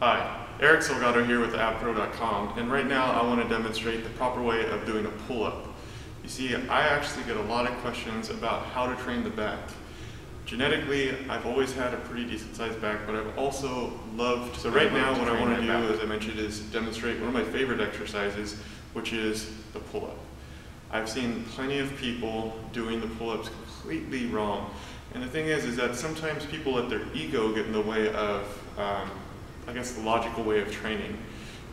Hi, Eric Salgado here with appro.com, and right now I want to demonstrate the proper way of doing a pull-up. You see, I actually get a lot of questions about how to train the back. Genetically, I've always had a pretty decent sized back, but I've also loved, so right now what I want to do, as I mentioned, is demonstrate one of my favorite exercises, which is the pull-up. I've seen plenty of people doing the pull-ups completely wrong. And the thing is that sometimes people let their ego get in the way of, I guess, the logical way of training.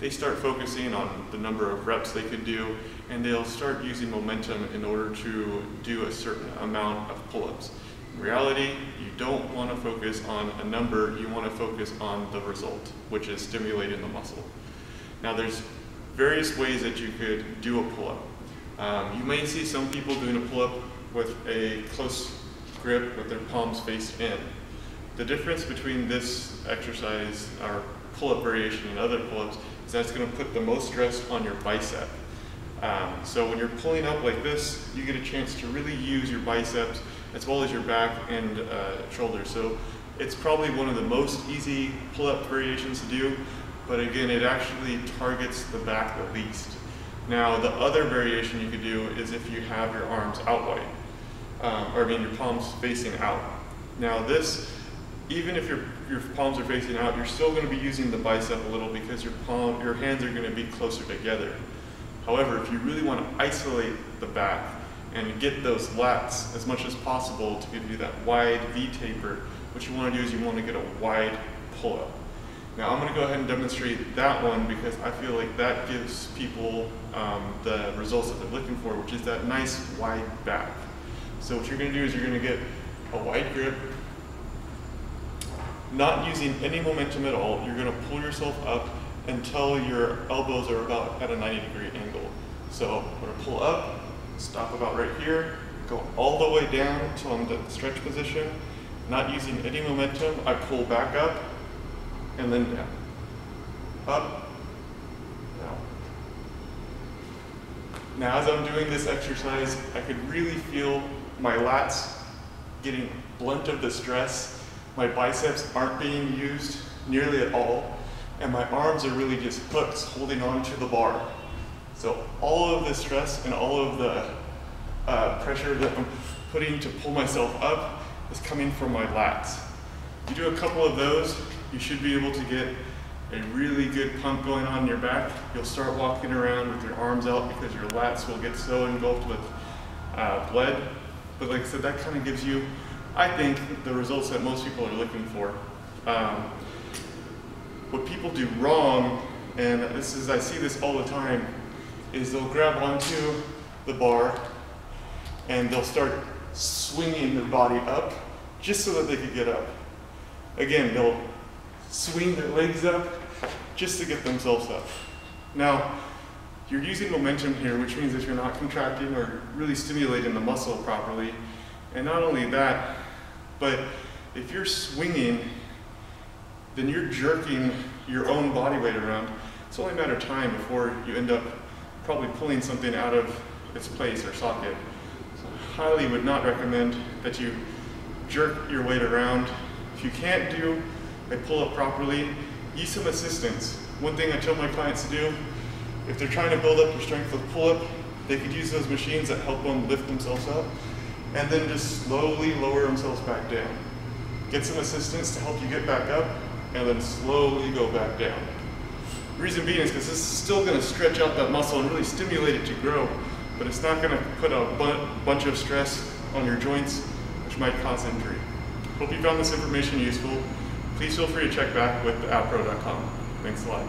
They start focusing on the number of reps they could do, and they'll start using momentum in order to do a certain amount of pull-ups. In reality, you don't want to focus on a number, you want to focus on the result, which is stimulating the muscle. Now there's various ways that you could do a pull-up. You may see some people doing a pull-up with a close grip with their palms faced in. The difference between this exercise, or pull-up variation, and other pull-ups is that it's going to put the most stress on your bicep. So when you're pulling up like this, you get a chance to really use your biceps as well as your back and shoulders. So it's probably one of the most easy pull-up variations to do, but again, it actually targets the back the least. Now, the other variation you could do is if you have your arms out wide. Your palms facing out. Now this, even if your palms are facing out, you're still going to be using the bicep a little because your hands are going to be closer together. However, if you really want to isolate the back and get those lats as much as possible to give you that wide V taper, what you want to do is you want to get a wide pull-up. Now I'm going to go ahead and demonstrate that one because I feel like that gives people the results that they're looking for, which is that nice wide back. So what you're going to do is you're going to get a wide grip, not using any momentum at all. You're going to pull yourself up until your elbows are about at a 90-degree angle. So I'm going to pull up, stop about right here, go all the way down until I'm in the stretch position, not using any momentum. I pull back up and then down, up, down. Now as I'm doing this exercise, I could really feel my lats getting blunt of the stress. My biceps aren't being used nearly at all, and my arms are really just hooks holding on to the bar. So all of the stress and all of the pressure that I'm putting to pull myself up is coming from my lats. You do a couple of those, you should be able to get a really good pump going on in your back. You'll start walking around with your arms out because your lats will get so engulfed with blood. But like I said, that kind of gives you, I think, the results that most people are looking for. What people do wrong, and I see this all the time, is they'll grab onto the bar and they'll start swinging their body up just so that they could get up. Again, they'll swing their legs up just to get themselves up. Now, you're using momentum here, which means that you're not contracting or really stimulating the muscle properly. And not only that, but if you're swinging, then you're jerking your own body weight around. It's only a matter of time before you end up probably pulling something out of its place or socket. So I highly would not recommend that you jerk your weight around. If you can't do a pull-up properly, use some assistance. One thing I tell my clients to do, if they're trying to build up their strength with pull-up, they could use those machines that help them lift themselves up and then just slowly lower themselves back down. Get some assistance to help you get back up and then slowly go back down. The reason being is because this is still going to stretch out that muscle and really stimulate it to grow, but it's not going to put a bunch of stress on your joints, which might cause injury. Hope you found this information useful. Please feel free to check back with appro.com. Thanks a lot.